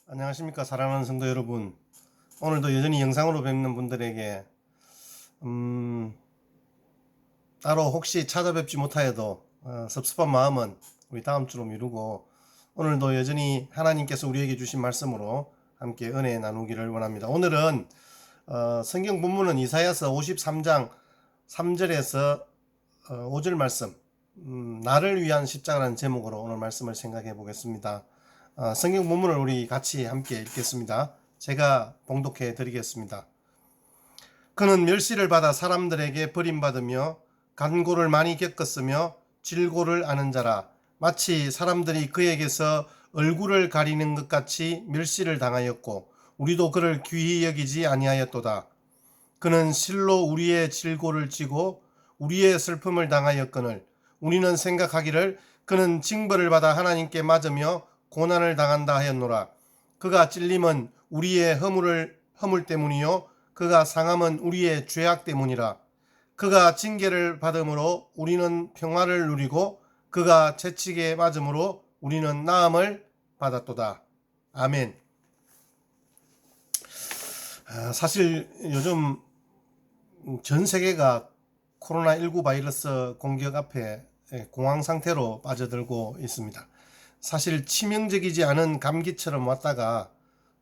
안녕하십니까 사랑하는 성도 여러분. 오늘도 여전히 영상으로 뵙는 분들에게 따로 혹시 찾아뵙지 못하여도 섭섭한 마음은 우리 다음 주로 미루고 오늘도 여전히 하나님께서 우리에게 주신 말씀으로 함께 은혜 나누기를 원합니다. 오늘은 성경 본문은 이사야서 53장 3절에서 5절 말씀, 나를 위한 십자가라는 제목으로 오늘 말씀을 생각해 보겠습니다. 성경 본문을 우리 같이 함께 읽겠습니다. 제가 봉독해 드리겠습니다. 그는 멸시를 받아 사람들에게 버림받으며 간고를 많이 겪었으며 질고를 아는 자라. 마치 사람들이 그에게서 얼굴을 가리는 것 같이 멸시를 당하였고 우리도 그를 귀히 여기지 아니하였도다. 그는 실로 우리의 질고를 지고 우리의 슬픔을 당하였거늘 우리는 생각하기를 그는 징벌을 받아 하나님께 맞으며 고난을 당한다 하였노라. 그가 찔림은 우리의 허물 때문이요 그가 상함은 우리의 죄악 때문이라. 그가 징계를 받음으로 우리는 평화를 누리고 그가 채찍에 맞음으로 우리는 나음을 받았도다. 아멘. 사실 요즘 전 세계가 코로나19 바이러스 공격 앞에 공황 상태로 빠져들고 있습니다. 사실 치명적이지 않은 감기처럼 왔다가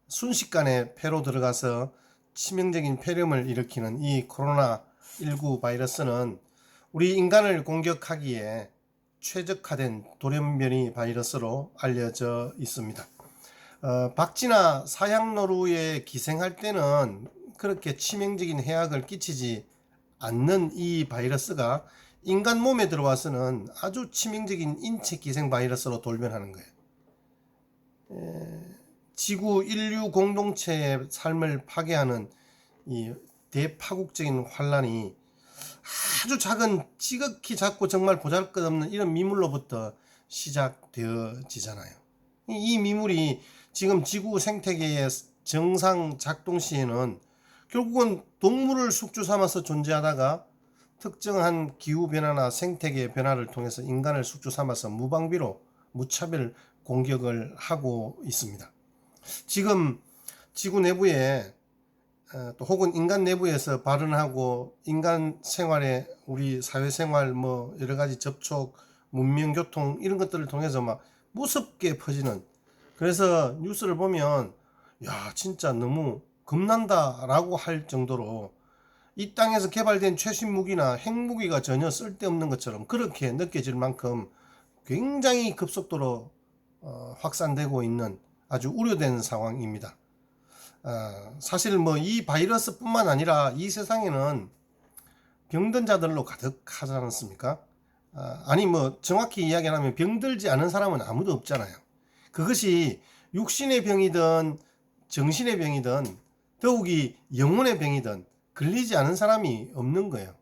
순식간에 폐로 들어가서 치명적인 폐렴을 일으키는 이 코로나19 바이러스는 우리 인간을 공격하기에 최적화된 돌연변이 바이러스로 알려져 있습니다. 박쥐나 사양노루에 기생할 때는 그렇게 치명적인 해악을 끼치지 않는 이 바이러스가 인간 몸에 들어와서는 아주 치명적인 인체 기생 바이러스로 돌변하는 거예요. 지구 인류 공동체의 삶을 파괴하는 이 대파국적인 환란이 아주 작은 지극히 작고 정말 보잘것없는 이런 미물로부터 시작되어지잖아요. 이 미물이 지금 지구 생태계의 정상 작동 시에는 결국은 동물을 숙주 삼아서 존재하다가 특정한 기후변화나 생태계 변화를 통해서 인간을 숙주 삼아서 무방비로 무차별 공격을 하고 있습니다. 지금 지구 내부에 또 혹은 인간 내부에서 발현하고 인간 생활에 우리 사회생활 뭐 여러 가지 접촉, 문명, 교통 이런 것들을 통해서 막 무섭게 퍼지는, 그래서 뉴스를 보면 야 진짜 너무 겁난다라고 할 정도로 이 땅에서 개발된 최신 무기나 핵무기가 전혀 쓸데없는 것처럼 그렇게 느껴질 만큼 굉장히 급속도로 확산되고 있는 아주 우려되는 상황입니다. 사실 뭐 이 바이러스뿐만 아니라 이 세상에는 병든 자들로 가득하지 않습니까? 아니 뭐 정확히 이야기하면 병들지 않은 사람은 아무도 없잖아요. 그것이 육신의 병이든 정신의 병이든 더욱이 영혼의 병이든 걸리지 않은 사람이 없는 거예요.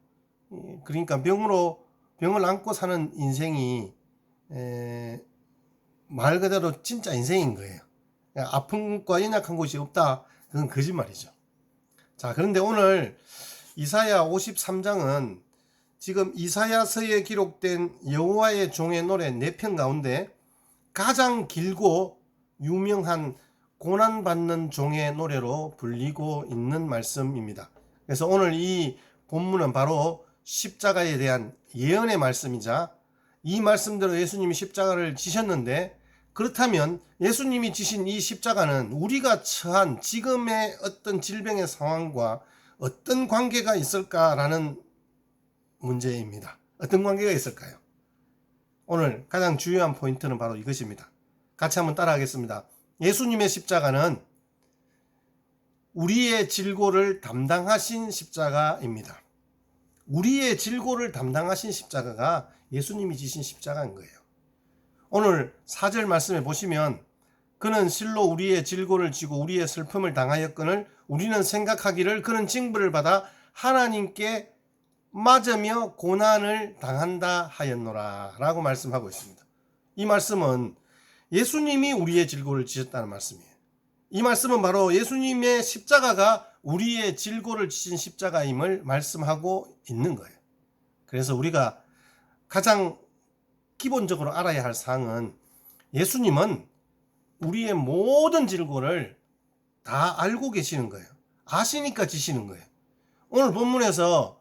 그러니까 병을 안고 사는 인생이 말 그대로 진짜 인생인 거예요. 아픔과 연약한 곳이 없다, 그건 거짓말이죠. 자, 그런데 오늘 이사야 53장은 지금 이사야서에 기록된 여호와의 종의 노래 4편 가운데 가장 길고 유명한 고난받는 종의 노래로 불리고 있는 말씀입니다. 그래서 오늘 이 본문은 바로 십자가에 대한 예언의 말씀이자 이 말씀대로 예수님이 십자가를 지셨는데, 그렇다면 예수님이 지신 이 십자가는 우리가 처한 지금의 어떤 질병의 상황과 어떤 관계가 있을까라는 문제입니다. 어떤 관계가 있을까요? 오늘 가장 중요한 포인트는 바로 이것입니다. 같이 한번 따라하겠습니다. 예수님의 십자가는 우리의 질고를 담당하신 십자가입니다. 우리의 질고를 담당하신 십자가가 예수님이 지신 십자가인 거예요. 오늘 4절 말씀에 보시면 그는 실로 우리의 질고를 지고 우리의 슬픔을 당하였거늘 우리는 생각하기를 그는 징벌을 받아 하나님께 맞으며 고난을 당한다 하였노라 라고 말씀하고 있습니다. 이 말씀은 예수님이 우리의 질고를 지셨다는 말씀이에요. 이 말씀은 바로 예수님의 십자가가 우리의 질고를 지신 십자가임을 말씀하고 있는 거예요. 그래서 우리가 가장 기본적으로 알아야 할 사항은 예수님은 우리의 모든 질고를 다 알고 계시는 거예요. 아시니까 지시는 거예요. 오늘 본문에서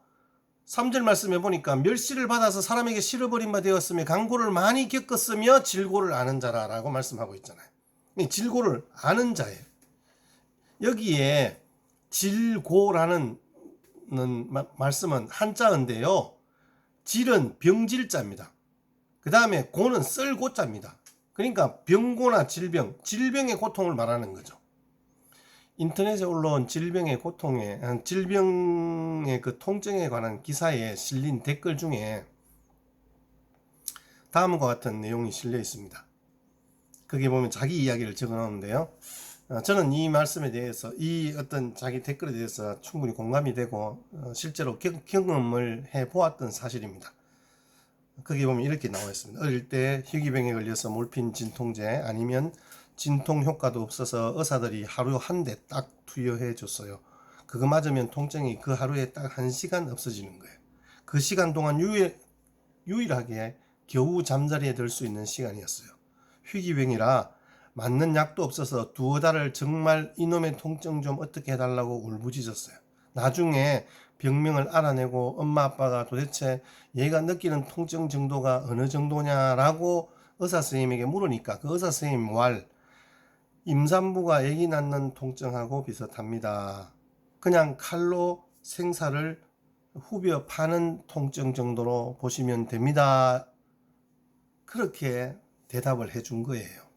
3절 말씀해 보니까 멸시를 받아서 사람에게 실어버린 바 되었으며 강고를 많이 겪었으며 질고를 아는 자라라고 말씀하고 있잖아요. 질고를 아는 자예요. 여기에 질고라는 말씀은 한자인데요. 질은 병질자입니다. 그 다음에 고는 썰고자입니다. 그러니까 병고나 질병의 고통을 말하는 거죠. 인터넷에 올라온 질병의 그 통증에 관한 기사에 실린 댓글 중에 다음과 같은 내용이 실려 있습니다. 거기에 보면 자기 이야기를 적어 놓는데요. 저는 이 말씀에 대해서, 이 어떤 자기 댓글에 대해서 충분히 공감이 되고 실제로 경험을 해 보았던 사실입니다. 거기 보면 이렇게 나와 있습니다. 어릴 때 희귀병에 걸려서 몰핀 진통제 아니면 진통 효과도 없어서 의사들이 하루 한 대 딱 투여해 줬어요. 그거 맞으면 통증이 그 하루에 딱 1시간 없어지는 거예요. 그 시간 동안 유일하게 겨우 잠자리에 들 수 있는 시간이었어요. 희귀병이라 맞는 약도 없어서 두어 달을 정말 이놈의 통증 좀 어떻게 해달라고 울부짖었어요. 나중에 병명을 알아내고 엄마 아빠가 도대체 얘가 느끼는 통증 정도가 어느 정도냐라고 의사 선생님에게 물으니까 그 의사 선생님 말, 임산부가 아기 낳는 통증하고 비슷합니다. 그냥 칼로 생사를 후벼 파는 통증 정도로 보시면 됩니다. 그렇게 대답을 해준 거예요.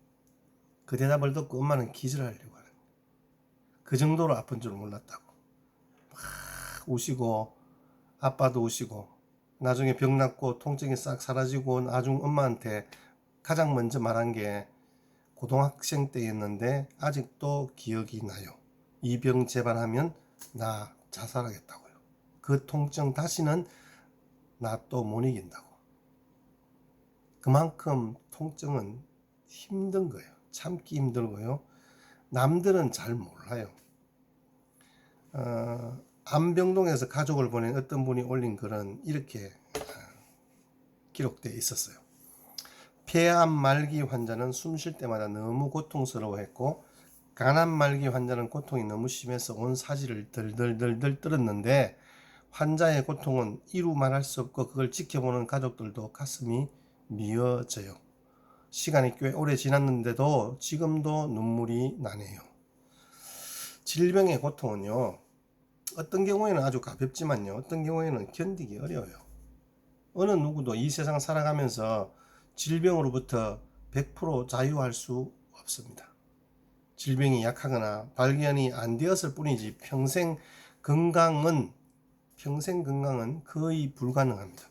그 대답을 듣고 엄마는 기절하려고 하는 거예요. 그 정도로 아픈 줄 몰랐다고. 막 우시고 아빠도 우시고 나중에 병 낫고 통증이 싹 사라지고 나중 엄마한테 가장 먼저 말한 게 고등학생 때였는데 아직도 기억이 나요. 이 병 재발하면 나 자살하겠다고요. 그 통증 다시는 나 또 못 이긴다고. 그만큼 통증은 힘든 거예요. 참기 힘들고요. 남들은 잘 몰라요. 안병동에서 가족을 보낸 어떤 분이 올린 글은 이렇게 기록되어 있었어요. 폐암 말기 환자는 숨 쉴 때마다 너무 고통스러워했고 간암 말기 환자는 고통이 너무 심해서 온 사지를 덜덜덜 떨었는데 환자의 고통은 이루 말할 수 없고 그걸 지켜보는 가족들도 가슴이 미어져요. 시간이 꽤 오래 지났는데도 지금도 눈물이 나네요. 질병의 고통은요, 어떤 경우에는 아주 가볍지만요, 어떤 경우에는 견디기 어려워요. 어느 누구도 이 세상 살아가면서 질병으로부터 100% 자유할 수 없습니다. 질병이 약하거나 발견이 안 되었을 뿐이지 평생 건강은 거의 불가능합니다.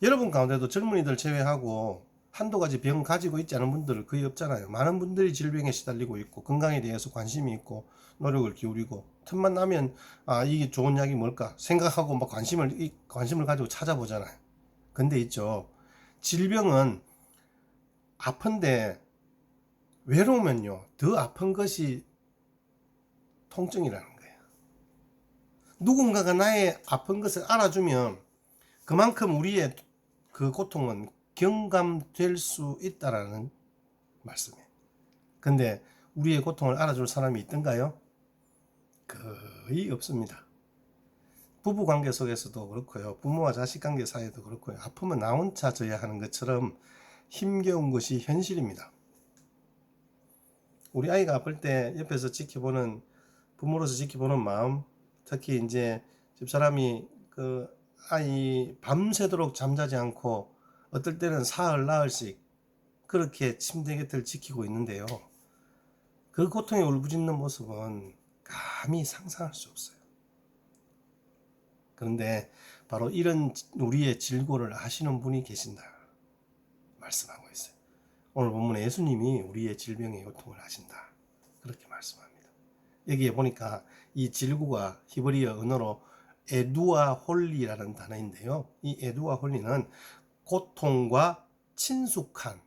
여러분 가운데도 젊은이들 제외하고 한두 가지 병 가지고 있지 않은 분들은 거의 없잖아요. 많은 분들이 질병에 시달리고 있고 건강에 대해서 관심이 있고 노력을 기울이고 틈만 나면 이게 좋은 약이 뭘까 생각하고 막 관심을 가지고 찾아보잖아요. 근데 있죠. 질병은 아픈데 외로우면요 더 아픈 것이 통증이라는 거예요. 누군가가 나의 아픈 것을 알아주면 그만큼 우리의 그 고통은 경감될 수 있다라는 말씀이에요. 근데 우리의 고통을 알아줄 사람이 있던가요? 거의 없습니다. 부부 관계 속에서도 그렇고요. 부모와 자식 관계 사이에도 그렇고요. 아프면 나 혼자 져야 하는 것처럼 힘겨운 것이 현실입니다. 우리 아이가 아플 때 옆에서 지켜보는 부모로서 지켜보는 마음, 특히 이제 집사람이 그 아이 밤새도록 잠자지 않고 어떨 때는 사흘 나흘씩 그렇게 침대 곁을 지키고 있는데요. 그 고통에 울부짖는 모습은 감히 상상할 수 없어요. 그런데 바로 이런 우리의 질고를 아시는 분이 계신다 말씀하고 있어요. 오늘 본문에 예수님이 우리의 질병의 고통을 아신다 그렇게 말씀합니다. 여기에 보니까 이 질고가 히브리어 언어로 에두아 홀리라는 단어인데요. 이 에두아 홀리는 고통과 친숙한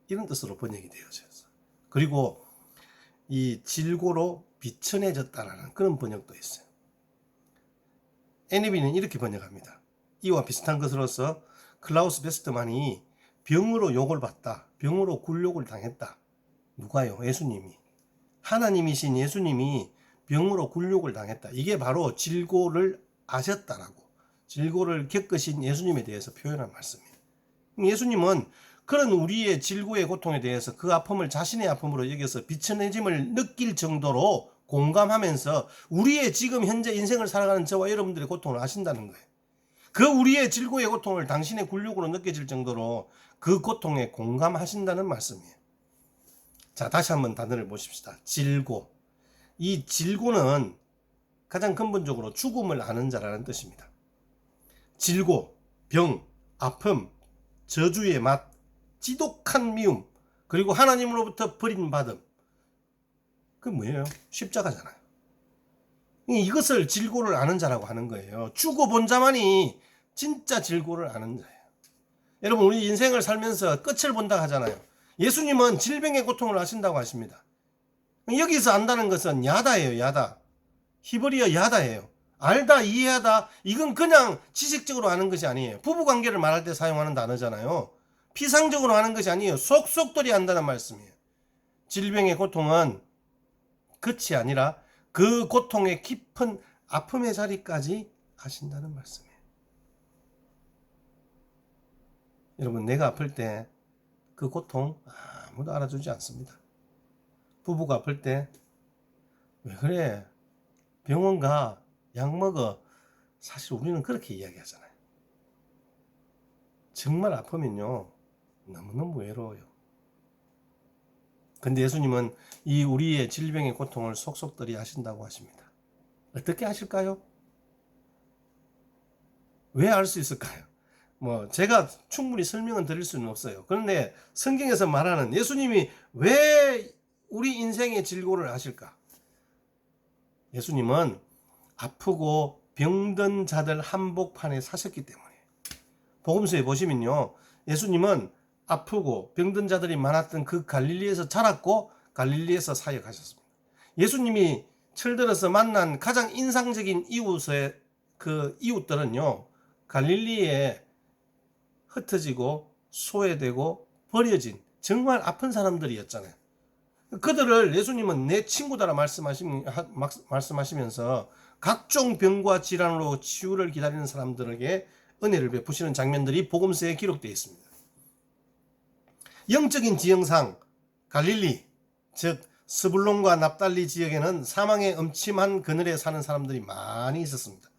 이런 뜻으로 번역이 되어져요. 그리고 이 질고로 비천해졌다라는 그런 번역도 있어요. NIV는 이렇게 번역합니다. 이와 비슷한 것으로서 클라우스 베스트만이 병으로 욕을 받다, 병으로 굴욕을 당했다, 누가요? 예수님이. 하나님이신 예수님이 병으로 굴욕을 당했다. 이게 바로 질고를 아셨다라고, 질고를 겪으신 예수님에 대해서 표현한 말씀이에요. 예수님은 그런 우리의 질고의 고통에 대해서 그 아픔을 자신의 아픔으로 여겨서 비천해짐을 느낄 정도로 공감하면서 우리의 지금 현재 인생을 살아가는 저와 여러분들의 고통을 아신다는 거예요. 그 우리의 질고의 고통을 당신의 굴욕으로 느껴질 정도로 그 고통에 공감하신다는 말씀이에요. 자, 다시 한번 단어를 보십시다. 질고. 이 질고는 가장 근본적으로 죽음을 아는 자라는 뜻입니다. 질고, 병, 아픔, 저주의 맛, 지독한 미움, 그리고 하나님으로부터 버림받음. 그 뭐예요? 십자가잖아요. 이것을 질고를 아는 자라고 하는 거예요. 죽어본 자만이 진짜 질고를 아는 자예요. 여러분, 우리 인생을 살면서 끝을 본다 하잖아요. 예수님은 질병의 고통을 아신다고 하십니다. 여기서 안다는 것은 야다예요. 야다. 히브리어 야다예요. 알다, 이해하다. 이건 그냥 지식적으로 아는 것이 아니에요. 부부관계를 말할 때 사용하는 단어잖아요. 피상적으로 하는 것이 아니에요. 속속들이 안다는 말씀이에요. 질병의 고통은 끝이 아니라 그 고통의 깊은 아픔의 자리까지 가신다는 말씀이에요. 여러분, 내가 아플 때 그 고통 아무도 알아주지 않습니다. 부부가 아플 때 왜 그래? 병원 가, 약 먹어. 사실 우리는 그렇게 이야기하잖아요. 정말 아프면요, 너무너무 외로워요. 근데 예수님은 이 우리의 질병의 고통을 속속들이 하신다고 하십니다. 어떻게 하실까요? 왜 알 수 있을까요? 제가 충분히 설명은 드릴 수는 없어요. 그런데 성경에서 말하는 예수님이 왜 우리 인생의 질고를 하실까? 예수님은 아프고 병든 자들 한복판에 사셨기 때문에. 복음서에 보시면요, 예수님은 아프고 병든 자들이 많았던 그 갈릴리에서 자랐고 갈릴리에서 사역하셨습니다. 예수님이 철들어서 만난 가장 인상적인 이웃의 그 이웃들은요, 갈릴리에 흩어지고 소외되고 버려진 정말 아픈 사람들이었잖아요. 그들을 예수님은 내 친구다라 말씀하시면서 각종 병과 질환으로 치유를 기다리는 사람들에게 은혜를 베푸시는 장면들이 복음서에 기록되어 있습니다. 영적인 지형상 갈릴리, 즉 스불론과 납달리 지역에는 사망의 음침한 그늘에 사는 사람들이 많이 있었습니다.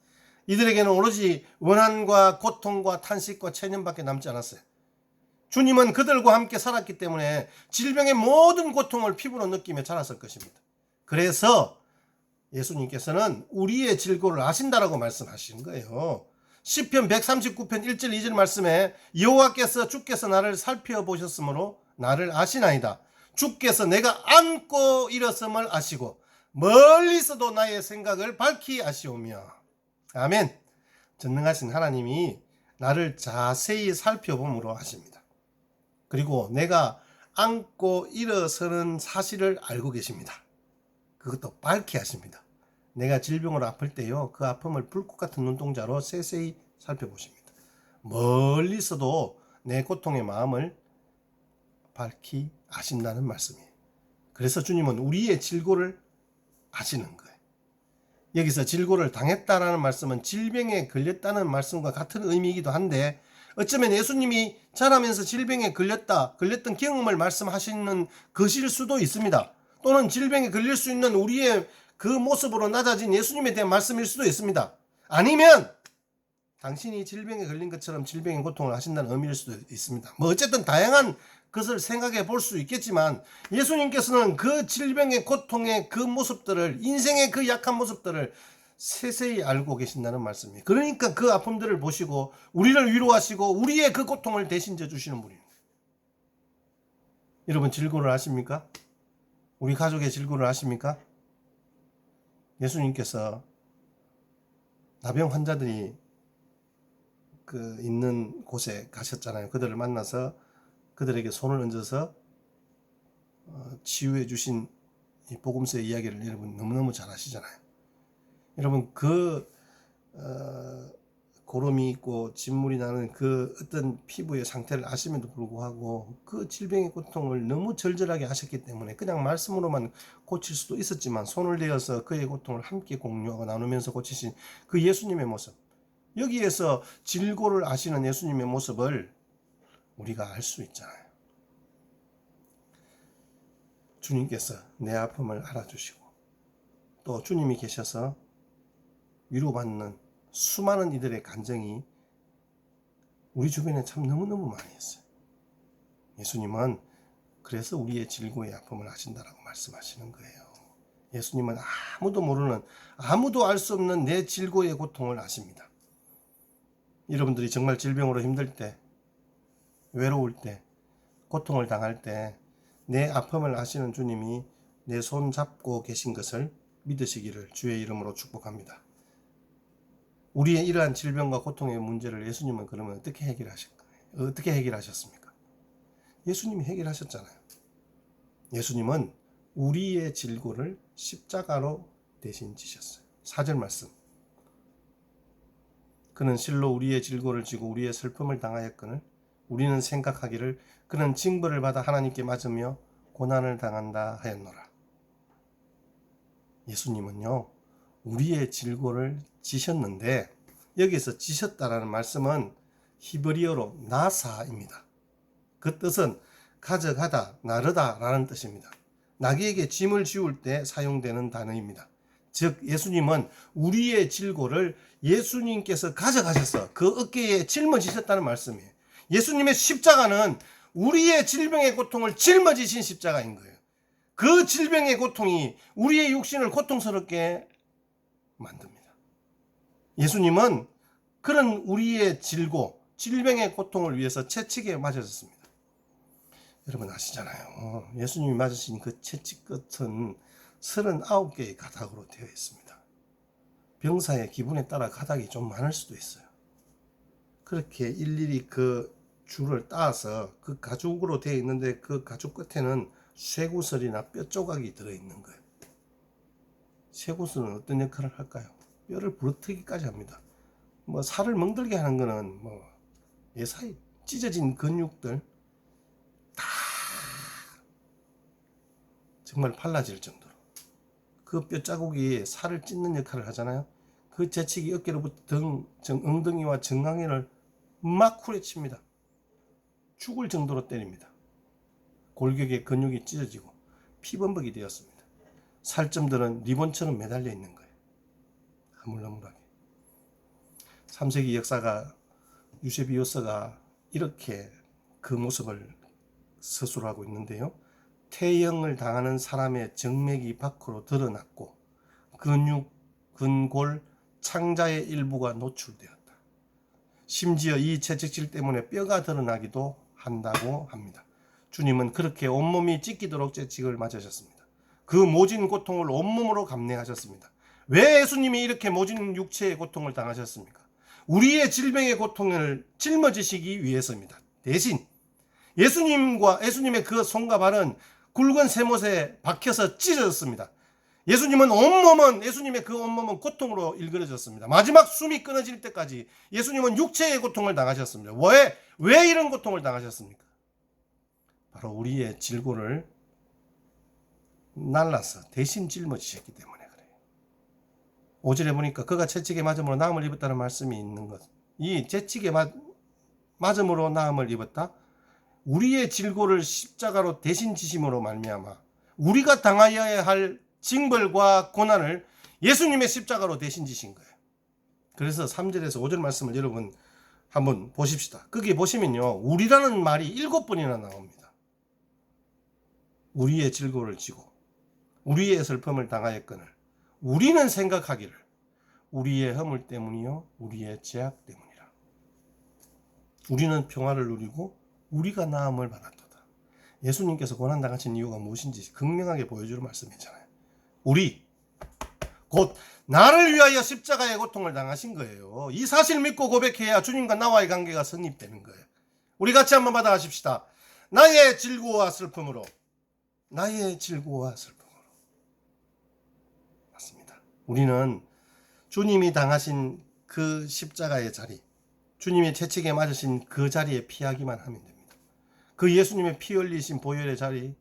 이들에게는 오로지 원한과 고통과 탄식과 체념밖에 남지 않았어요. 주님은 그들과 함께 살았기 때문에 질병의 모든 고통을 피부로 느끼며 자랐을 것입니다. 그래서 예수님께서는 우리의 질고를 아신다라고 말씀하시는 거예요. 시편 139편 1절 2절 말씀에 여호와께서 주께서 나를 살펴보셨으므로 나를 아시나이다. 주께서 내가 안고 일었음을 아시고 멀리서도 나의 생각을 밝히 아시오며. 아멘. 전능하신 하나님이 나를 자세히 살펴봄으로 하십니다. 그리고 내가 안고 일어서는 사실을 알고 계십니다. 그것도 밝히 하십니다. 내가 질병으로 아플 때요, 그 아픔을 불꽃 같은 눈동자로 세세히 살펴보십니다. 멀리서도 내 고통의 마음을 밝히 아신다는 말씀이에요. 그래서 주님은 우리의 질고를 아시는 거예요. 여기서 질고를 당했다라는 말씀은 질병에 걸렸다는 말씀과 같은 의미이기도 한데, 어쩌면 예수님이 자라면서 질병에 걸렸던 경험을 말씀하시는 것일 수도 있습니다. 또는 질병에 걸릴 수 있는 우리의 그 모습으로 낮아진 예수님에 대한 말씀일 수도 있습니다. 아니면 당신이 질병에 걸린 것처럼 질병의 고통을 하신다는 의미일 수도 있습니다. 어쨌든 다양한 것을 생각해 볼 수 있겠지만, 예수님께서는 그 질병의 고통의 그 모습들을, 인생의 그 약한 모습들을 세세히 알고 계신다는 말씀이에요. 그러니까 그 아픔들을 보시고 우리를 위로하시고 우리의 그 고통을 대신 져주시는 분입니다. 여러분, 질고를 아십니까? 우리 가족의 질고를 아십니까? 예수님께서 나병 환자들이 있는 곳에 가셨잖아요. 그들을 만나서 그들에게 손을 얹어서 치유해 주신 이 복음서의 이야기를 여러분 너무너무 잘 아시잖아요. 여러분, 고름이 있고 진물이 나는 그 어떤 피부의 상태를 아심에도 불구하고 그 질병의 고통을 너무 절절하게 하셨기 때문에 그냥 말씀으로만 고칠 수도 있었지만 손을 대어서 그의 고통을 함께 공유하고 나누면서 고치신 그 예수님의 모습, 여기에서 질고를 아시는 예수님의 모습을 우리가 알 수 있잖아요. 주님께서 내 아픔을 알아주시고 또 주님이 계셔서 위로받는 수많은 이들의 간증이 우리 주변에 참 너무너무 많이 있어요. 예수님은 그래서 우리의 질고의 아픔을 아신다라고 말씀하시는 거예요. 예수님은 아무도 모르는, 아무도 알 수 없는 내 질고의 고통을 아십니다. 여러분들이 정말 질병으로 힘들 때, 외로울 때, 고통을 당할 때 내 아픔을 아시는 주님이 내 손 잡고 계신 것을 믿으시기를 주의 이름으로 축복합니다. 우리의 이러한 질병과 고통의 문제를 예수님은 그러면 어떻게 해결하셨습니까? 예수님이 해결하셨잖아요. 예수님은 우리의 질고를 십자가로 대신 지셨어요. 4절 말씀. 그는 실로 우리의 질고를 지고 우리의 슬픔을 당하였거늘 우리는 생각하기를 그는 징벌을 받아 하나님께 맞으며 고난을 당한다 하였노라. 예수님은요, 우리의 질고를 지셨는데 여기서 지셨다라는 말씀은 히브리어로 나사입니다. 그 뜻은 가져가다, 나르다라는 뜻입니다. 나귀에게 짐을 지울 때 사용되는 단어입니다. 즉 예수님은 우리의 질고를 예수님께서 가져가셔서 그 어깨에 짊어지셨다는 말씀이에요. 예수님의 십자가는 우리의 질병의 고통을 짊어지신 십자가인 거예요. 그 질병의 고통이 우리의 육신을 고통스럽게 만듭니다. 예수님은 그런 우리의 질고, 질병의 고통을 위해서 채찍에 맞으셨습니다. 여러분 아시잖아요. 예수님이 맞으신 그 채찍 끝은 39개의 가닥으로 되어 있습니다. 병사의 기분에 따라 가닥이 좀 많을 수도 있어요. 그렇게 일일이 그 줄을 따서 그 가죽으로 되어 있는데 그 가죽 끝에는 쇠구슬이나 뼈 조각이 들어있는 거예요. 쇠구슬은 어떤 역할을 할까요? 뼈를 부러뜨기까지 합니다. 뭐 살을 멍들게 하는 거는 뭐 예사이 찢어진 근육들 다 정말 팔라질 정도로 그 뼈 자국이 살을 찢는 역할을 하잖아요. 그 재치기 어깨로부터 엉덩이와 정강이를 막 후려칩니다. 죽을 정도로 때립니다. 골격의 근육이 찢어지고 피범벅이 되었습니다. 살점들은 리본처럼 매달려 있는 거예요. 허물허물하게. 3세기 역사가 유세비우스가 이렇게 그 모습을 서술하고 있는데요. 태형을 당하는 사람의 정맥이 밖으로 드러났고 근육, 근골, 창자의 일부가 노출되었다. 심지어 이 채찍질 때문에 뼈가 드러나기도 한다고 합니다. 주님은 그렇게 온몸이 찢기도록 채찍을 맞으셨습니다. 그 모진 고통을 온몸으로 감내하셨습니다. 왜 예수님이 이렇게 모진 육체의 고통을 당하셨습니까? 우리의 질병의 고통을 짊어지시기 위해서입니다. 대신 예수님의 그 손과 발은 굵은 쇠못에 박혀서 찢어졌습니다. 예수님의 그 온몸은 고통으로 일그러졌습니다. 마지막 숨이 끊어질 때까지 예수님은 육체의 고통을 당하셨습니다. 왜 이런 고통을 당하셨습니까? 바로 우리의 질고를 날라서 대신 짊어지셨기 때문에 그래요. 5절에 보니까 그가 채찍에 맞음으로 나음을 입었다는 말씀이 있는 것. 이 채찍에 맞음으로 나음을 입었다. 우리의 질고를 십자가로 대신 지심으로 말미암아 우리가 당하여야 할 징벌과 고난을 예수님의 십자가로 대신 지신 거예요. 그래서 3절에서 5절 말씀을 여러분 한번 보십시다. 거기 보시면요, 우리라는 말이 7번이나 나옵니다. 우리의 질고를 지고 우리의 슬픔을 당하였거늘 우리는 생각하기를 우리의 허물 때문이요 우리의 죄악 때문이라. 우리는 평화를 누리고 우리가 나음을 받았도다. 예수님께서 고난당하신 이유가 무엇인지 극명하게 보여주는 말씀이잖아요. 우리 곧 나를 위하여 십자가의 고통을 당하신 거예요. 이 사실 믿고 고백해야 주님과 나와의 관계가 성립되는 거예요. 우리 같이 한번 받아가십시다. 나의 질고와 슬픔으로. 나의 질고와 슬픔으로. 맞습니다. 우리는 주님이 당하신 그 십자가의 자리, 주님의 채찍에 맞으신 그 자리에 피하기만 하면 됩니다. 그 예수님의 피 흘리신 보혈의 자리,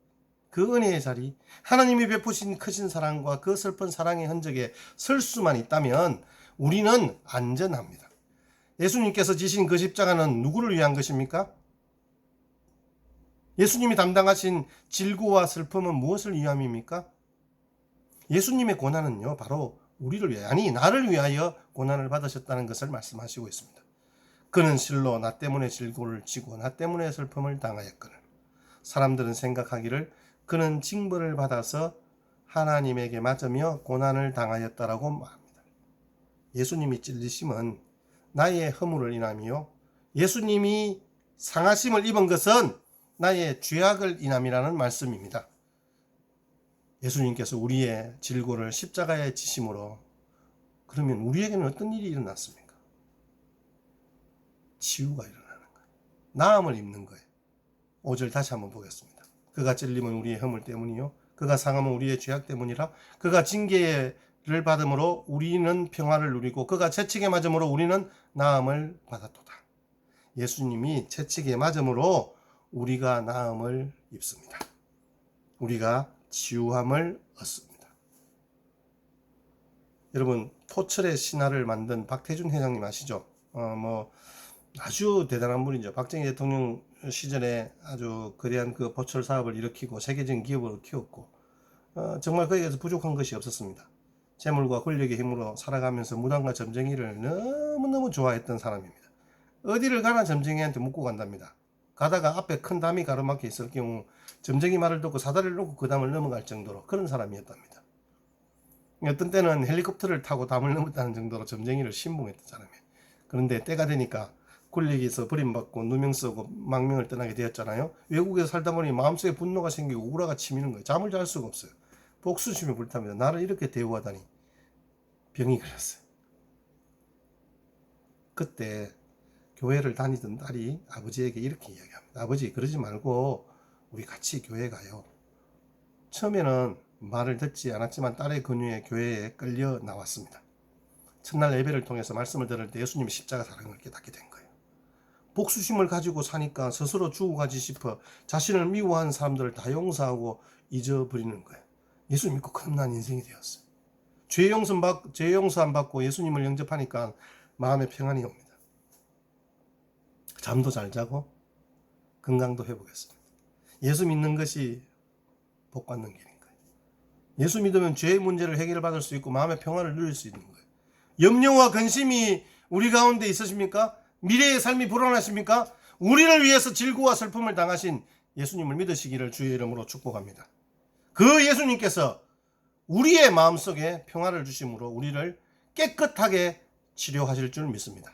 그 은혜의 자리, 하나님이 베푸신 크신 사랑과 그 슬픈 사랑의 흔적에 설 수만 있다면 우리는 안전합니다. 예수님께서 지신 그 십자가는 누구를 위한 것입니까? 예수님이 담당하신 질고와 슬픔은 무엇을 위함입니까? 예수님의 고난은요, 바로 우리를 위하여, 아니 나를 위하여 고난을 받으셨다는 것을 말씀하시고 있습니다. 그는 실로 나 때문에 질고를 지고 나 때문에 슬픔을 당하였거늘 사람들은 생각하기를 그는 징벌을 받아서 하나님에게 맞으며 고난을 당하였다라고 말합니다. 예수님이 찔리심은 나의 허물을 인함이요 예수님이 상하심을 입은 것은 나의 죄악을 인함이라는 말씀입니다. 예수님께서 우리의 질고를 십자가에 지심으로 그러면 우리에게는 어떤 일이 일어났습니까? 치유가 일어나는 거예요. 나음을 입는 거예요. 5절 다시 한번 보겠습니다. 그가 찔림은 우리의 허물 때문이요 그가 상함은 우리의 죄악 때문이라 그가 징계를 받음으로 우리는 평화를 누리고 그가 채찍에 맞음으로 우리는 나음을 받았도다. 예수님이 채찍에 맞음으로 우리가 나음을 입습니다. 우리가 치유함을 얻습니다. 여러분 포철의 신화를 만든 박태준 회장님 아시죠? 아주 대단한 분이죠. 박정희 대통령 시절에 아주 거대한 그 포철 사업을 일으키고 세계적인 기업을 키웠고 정말 그에게서 부족한 것이 없었습니다. 재물과 권력의 힘으로 살아가면서 무당과 점쟁이를 너무너무 좋아했던 사람입니다. 어디를 가나 점쟁이한테 묻고 간답니다. 가다가 앞에 큰 담이 가로막혀 있을 경우 점쟁이 말을 듣고 사다리를 놓고 그 담을 넘어갈 정도로 그런 사람이었답니다. 어떤 때는 헬리콥터를 타고 담을 넘었다는 정도로 점쟁이를 신봉했던 사람이에요. 그런데 때가 되니까 권력에서 버림받고 누명 쓰고 망명을 떠나게 되었잖아요. 외국에서 살다 보니 마음속에 분노가 생기고 우라가 치미는 거예요. 잠을 잘 수가 없어요. 복수심이 불타면서 나를 이렇게 대우하다니 병이 걸렸어요. 그때 교회를 다니던 딸이 아버지에게 이렇게 이야기합니다. 아버지 그러지 말고 우리 같이 교회 가요. 처음에는 말을 듣지 않았지만 딸의 권유에 교회에 끌려 나왔습니다. 첫날 예배를 통해서 말씀을 들을 때 예수님의 십자가 사랑을 깨닫게 된 거예요. 복수심을 가지고 사니까 스스로 죽어가지 싶어 자신을 미워하는 사람들을 다 용서하고 잊어버리는 거예요. 예수 믿고 거듭난 인생이 되었어요. 죄 용서 안 받고 예수님을 영접하니까 마음의 평안이 옵니다. 잠도 잘 자고 건강도 회복했습니다. 예수 믿는 것이 복 받는 길인 거예요. 예수 믿으면 죄의 문제를 해결받을 수 있고 마음의 평안을 누릴 수 있는 거예요. 염려와 근심이 우리 가운데 있으십니까? 미래의 삶이 불안하십니까? 우리를 위해서 질고와 슬픔을 당하신 예수님을 믿으시기를 주의 이름으로 축복합니다. 그 예수님께서 우리의 마음속에 평화를 주심으로 우리를 깨끗하게 치료하실 줄 믿습니다.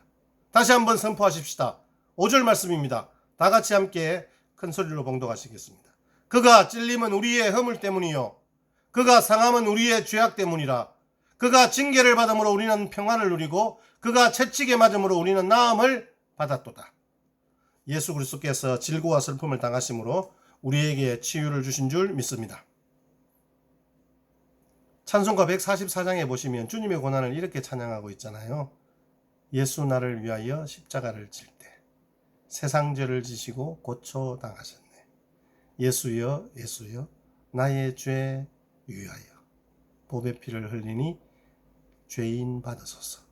다시 한번 선포하십시다. 5절 말씀입니다. 다 같이 함께 큰 소리로 봉독하시겠습니다. 그가 찔림은 우리의 허물 때문이요 그가 상함은 우리의 죄악 때문이라. 그가 징계를 받음으로 우리는 평안을 누리고 그가 채찍에 맞음으로 우리는 나음을 받았도다. 예수 그리스도께서 질고와 슬픔을 당하심으로 우리에게 치유를 주신 줄 믿습니다. 찬송가 144장에 보시면 주님의 고난을 이렇게 찬양하고 있잖아요. 예수 나를 위하여 십자가를 질 때 세상 죄를 지시고 고쳐 당하셨네. 예수여 예수여 나의 죄 위하여 보배 피를 흘리니 죄인 받으소서.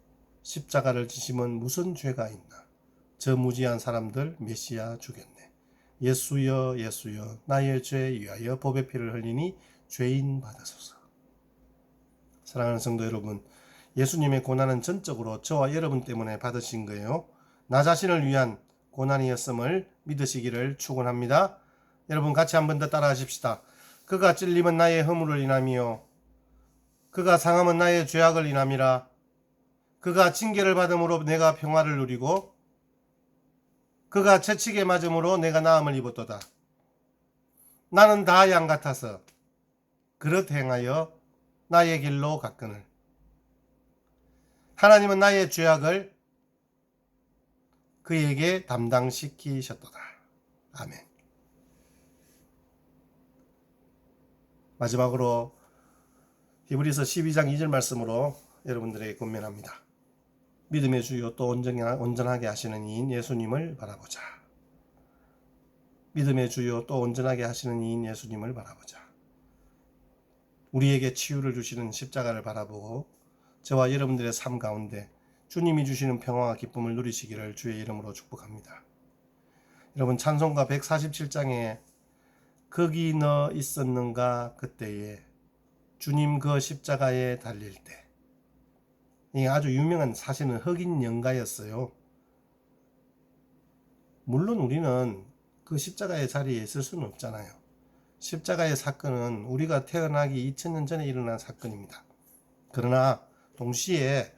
십자가를 지심은 무슨 죄가 있나. 저 무지한 사람들 메시아 죽였네. 예수여 예수여 나의 죄 위하여 보배 피를 흘리니 죄인 받으소서. 사랑하는 성도 여러분, 예수님의 고난은 전적으로 저와 여러분 때문에 받으신 거예요. 나 자신을 위한 고난이었음을 믿으시기를 축원합니다. 여러분 같이 한 번 더 따라 하십시다. 그가 찔림은 나의 허물을 인함이요 그가 상함은 나의 죄악을 인함이라. 그가 징계를 받음으로 내가 평화를 누리고 그가 채찍에 맞음으로 내가 나음을 입었도다. 나는 다 양 같아서 그릇 행하여 나의 길로 갔거늘 하나님은 나의 죄악을 그에게 담당시키셨도다. 아멘. 마지막으로 히브리서 12장 2절 말씀으로 여러분들에게 권면합니다. 믿음의 주요 또 온전하게 하시는 이인 예수님을 바라보자. 믿음의 주요 또 온전하게 하시는 이인 예수님을 바라보자. 우리에게 치유를 주시는 십자가를 바라보고 저와 여러분들의 삶 가운데 주님이 주시는 평화와 기쁨을 누리시기를 주의 이름으로 축복합니다. 여러분, 찬송가 147장에 거기 너 있었는가 그때에 주님 그 십자가에 달릴 때, 이 아주 유명한 사실은 흑인 연가였어요. 물론 우리는 그 십자가의 자리에 있을 수는 없잖아요. 십자가의 사건은 우리가 태어나기 2000년 전에 일어난 사건입니다. 그러나 동시에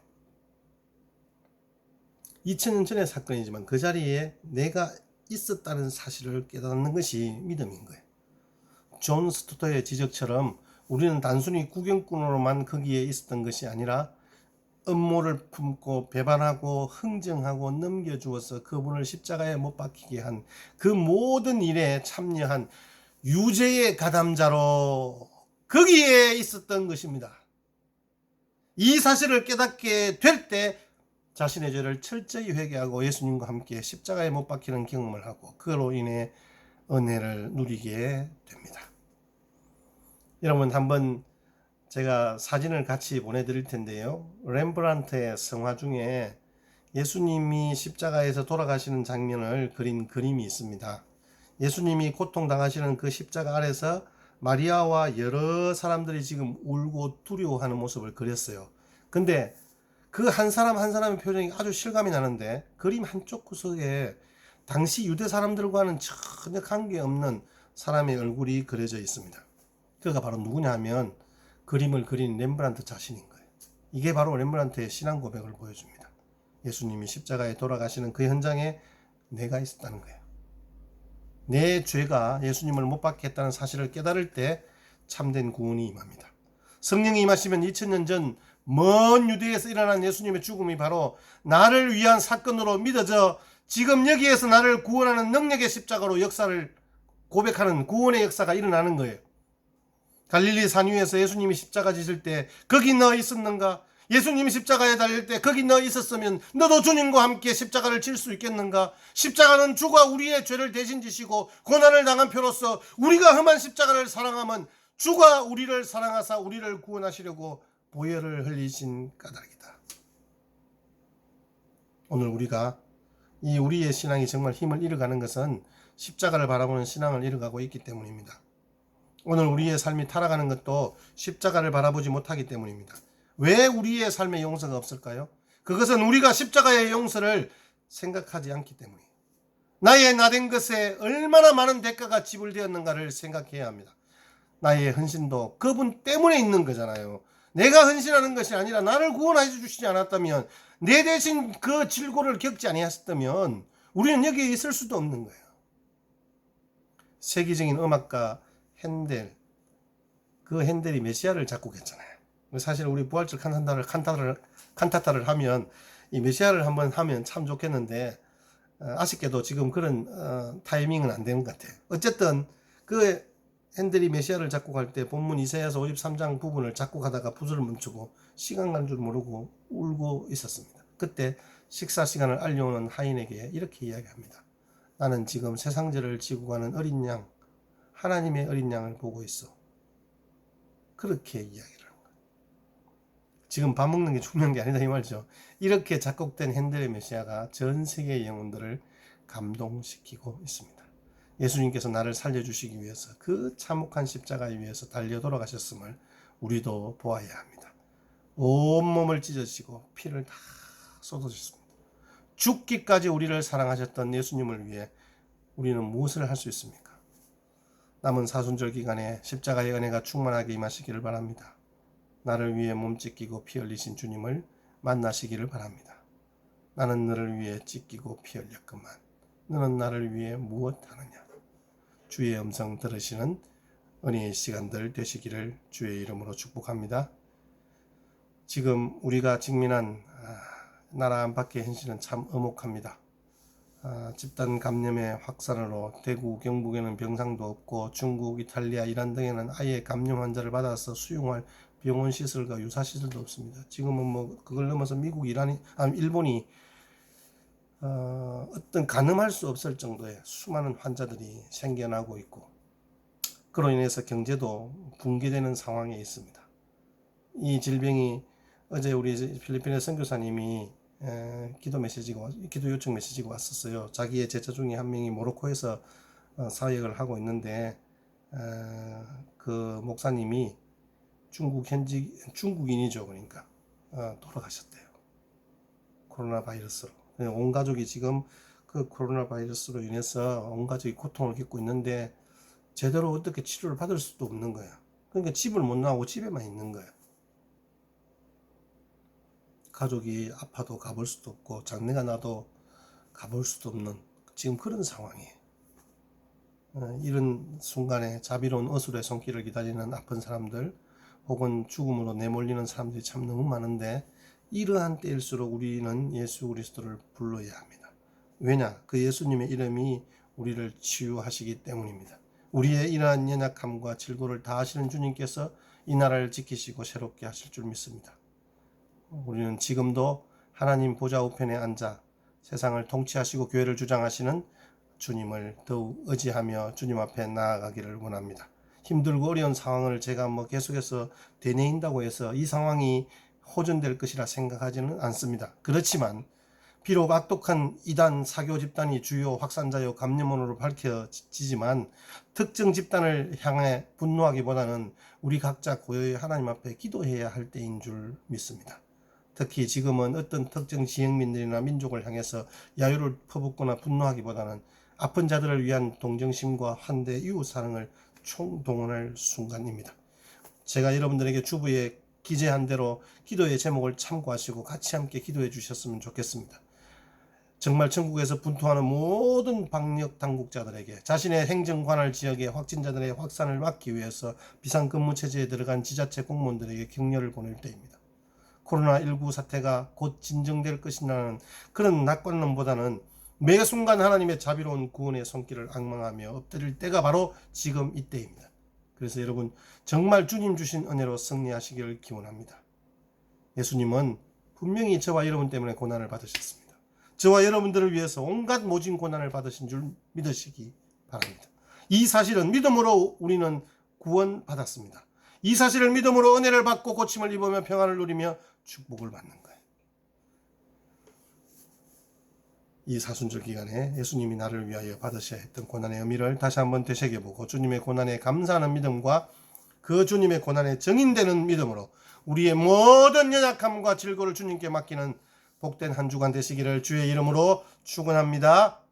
2000년 전의 사건이지만 그 자리에 내가 있었다는 사실을 깨닫는 것이 믿음인 거예요. 존 스토터의 지적처럼 우리는 단순히 구경꾼으로만 거기에 있었던 것이 아니라 음모를 품고 배반하고 흥정하고 넘겨주어서 그분을 십자가에 못 박히게 한 그 모든 일에 참여한 유죄의 가담자로 거기에 있었던 것입니다. 이 사실을 깨닫게 될 때 자신의 죄를 철저히 회개하고 예수님과 함께 십자가에 못 박히는 경험을 하고 그로 인해 은혜를 누리게 됩니다. 여러분, 한번 제가 사진을 같이 보내드릴 텐데요. 렘브란트의 성화 중에 예수님이 십자가에서 돌아가시는 장면을 그린 그림이 있습니다. 예수님이 고통당하시는 그 십자가 아래서 마리아와 여러 사람들이 지금 울고 두려워하는 모습을 그렸어요. 근데 그 한 사람 한 사람의 표정이 아주 실감이 나는데 그림 한쪽 구석에 당시 유대 사람들과는 전혀 관계없는 사람의 얼굴이 그려져 있습니다. 그가 바로 누구냐 하면 그림을 그린 렘브란트 자신인 거예요. 이게 바로 렘브란트의 신앙 고백을 보여줍니다. 예수님이 십자가에 돌아가시는 그 현장에 내가 있었다는 거예요. 내 죄가 예수님을 못 박게 했다는 사실을 깨달을 때 참된 구원이 임합니다. 성령이 임하시면 2000년 전 먼 유대에서 일어난 예수님의 죽음이 바로 나를 위한 사건으로 믿어져 지금 여기에서 나를 구원하는 능력의 십자가로 역사를 고백하는 구원의 역사가 일어나는 거예요. 갈릴리 산 위에서 예수님이 십자가 지실 때 거기 너 있었는가? 예수님이 십자가에 달릴 때 거기 너 있었으면 너도 주님과 함께 십자가를 질 수 있겠는가? 십자가는 주가 우리의 죄를 대신 지시고 고난을 당한 표로서 우리가 험한 십자가를 사랑하면 주가 우리를 사랑하사 우리를 구원하시려고 보혈을 흘리신 까닭이다. 오늘 우리가 이 우리의 신앙이 정말 힘을 잃어가는 것은 십자가를 바라보는 신앙을 잃어가고 있기 때문입니다. 오늘 우리의 삶이 타락하는 것도 십자가를 바라보지 못하기 때문입니다. 왜 우리의 삶에 용서가 없을까요? 그것은 우리가 십자가의 용서를 생각하지 않기 때문이에요. 나의 나된 것에 얼마나 많은 대가가 지불되었는가를 생각해야 합니다. 나의 헌신도 그분 때문에 있는 거잖아요. 내가 헌신하는 것이 아니라 나를 구원해 주시지 않았다면, 내 대신 그 질고를 겪지 아니하셨다면 우리는 여기에 있을 수도 없는 거예요. 세계적인 음악가 핸델, 그 핸델이 메시아를 작곡했잖아요. 사실 우리 부활절 칸타타를 하면 이 메시아를 한번 하면 참 좋겠는데 아쉽게도 지금 그런 타이밍은 안 되는 것 같아요. 어쨌든 그 핸델이 메시아를 작곡할 때 본문 이사야서 53장 부분을 작곡하다가 붓을 멈추고 시간 간 줄 모르고 울고 있었습니다. 그때 식사 시간을 알려오는 하인에게 이렇게 이야기합니다. 나는 지금 세상죄를 지고 가는 어린 양, 하나님의 어린 양을 보고 있어. 그렇게 이야기를 한 거예요. 지금 밥 먹는 게 중요한 게 아니다 이 말이죠. 이렇게 작곡된 핸델의 메시아가 전 세계의 영혼들을 감동시키고 있습니다. 예수님께서 나를 살려주시기 위해서 그 참혹한 십자가 위에서 달려 돌아가셨음을 우리도 보아야 합니다. 온몸을 찢어지고 피를 다 쏟아주셨습니다. 죽기까지 우리를 사랑하셨던 예수님을 위해 우리는 무엇을 할 수 있습니까? 남은 사순절 기간에 십자가의 은혜가 충만하게 임하시기를 바랍니다. 나를 위해 몸 찢기고 피 흘리신 주님을 만나시기를 바랍니다. 나는 너를 위해 찢기고 피 흘렸구만. 너는 나를 위해 무엇 하느냐? 주의 음성 들으시는 은혜의 시간들 되시기를 주의 이름으로 축복합니다. 지금 우리가 직면한 나라 안팎의 현실은 참 엄혹합니다. 집단 감염의 확산으로 대구, 경북에는 병상도 없고 중국, 이탈리아, 이란 등에는 아예 감염 환자를 받아서 수용할 병원 시설과 유사 시설도 없습니다. 지금은 뭐 그걸 넘어서 미국, 일본이 어떤 가늠할 수 없을 정도의 수많은 환자들이 생겨나고 있고, 그로 인해서 경제도 붕괴되는 상황에 있습니다. 이 질병이 어제 우리 필리핀의 선교사님이 기도 요청 메시지가 왔었어요. 자기의 제자 중에 한 명이 모로코에서 사역을 하고 있는데 그 목사님이 중국인이죠. 그러니까 돌아가셨대요. 코로나 바이러스로. 온 가족이 지금 그 코로나 바이러스로 인해서 온 가족이 고통을 겪고 있는데 제대로 어떻게 치료를 받을 수도 없는 거야. 그러니까 집을 못 나오고 집에만 있는 거야. 가족이 아파도 가볼 수도 없고 장례가 나도 가볼 수도 없는 지금 그런 상황이에요. 이런 순간에 자비로운 어술의 손길을 기다리는 아픈 사람들, 혹은 죽음으로 내몰리는 사람들이 참 너무 많은데, 이러한 때일수록 우리는 예수 그리스도를 불러야 합니다. 왜냐? 그 예수님의 이름이 우리를 치유하시기 때문입니다. 우리의 이러한 연약함과 질고를 다 하시는 주님께서 이 나라를 지키시고 새롭게 하실 줄 믿습니다. 우리는 지금도 하나님 보좌 우편에 앉아 세상을 통치하시고 교회를 주장하시는 주님을 더욱 의지하며 주님 앞에 나아가기를 원합니다. 힘들고 어려운 상황을 제가 계속해서 되뇌인다고 해서 이 상황이 호전될 것이라 생각하지는 않습니다. 그렇지만 비록 악독한 이단 사교 집단이 주요 확산자요 감염원으로 밝혀지지만 특정 집단을 향해 분노하기보다는 우리 각자 고요히 하나님 앞에 기도해야 할 때인 줄 믿습니다. 특히 지금은 어떤 특정 지역민들이나 민족을 향해서 야유를 퍼붓거나 분노하기보다는 아픈 자들을 위한 동정심과 환대, 이웃사랑을 총동원할 순간입니다. 제가 여러분들에게 주부에 기재한 대로 기도의 제목을 참고하시고 같이 함께 기도해 주셨으면 좋겠습니다. 정말 전국에서 분투하는 모든 방역 당국자들에게 자신의 행정관할 지역의 확진자들의 확산을 막기 위해서 비상근무체제에 들어간 지자체 공무원들에게 격려를 보낼 때입니다. 코로나19 사태가 곧 진정될 것이라는 그런 낙관론보다는 매 순간 하나님의 자비로운 구원의 손길을 앙망하며 엎드릴 때가 바로 지금 이때입니다. 그래서 여러분 정말 주님 주신 은혜로 승리하시기를 기원합니다. 예수님은 분명히 저와 여러분 때문에 고난을 받으셨습니다. 저와 여러분들을 위해서 온갖 모진 고난을 받으신 줄 믿으시기 바랍니다. 이 사실은 믿음으로 우리는 구원받았습니다. 이 사실을 믿음으로 은혜를 받고 고침을 입으며 평안을 누리며 축복을 받는 거예요. 이 사순절 기간에 예수님이 나를 위하여 받으셔야 했던 고난의 의미를 다시 한번 되새겨보고 주님의 고난에 감사하는 믿음과 그 주님의 고난에 정인되는 믿음으로 우리의 모든 연약함과 질고를 주님께 맡기는 복된 한 주간 되시기를 주의 이름으로 축원합니다.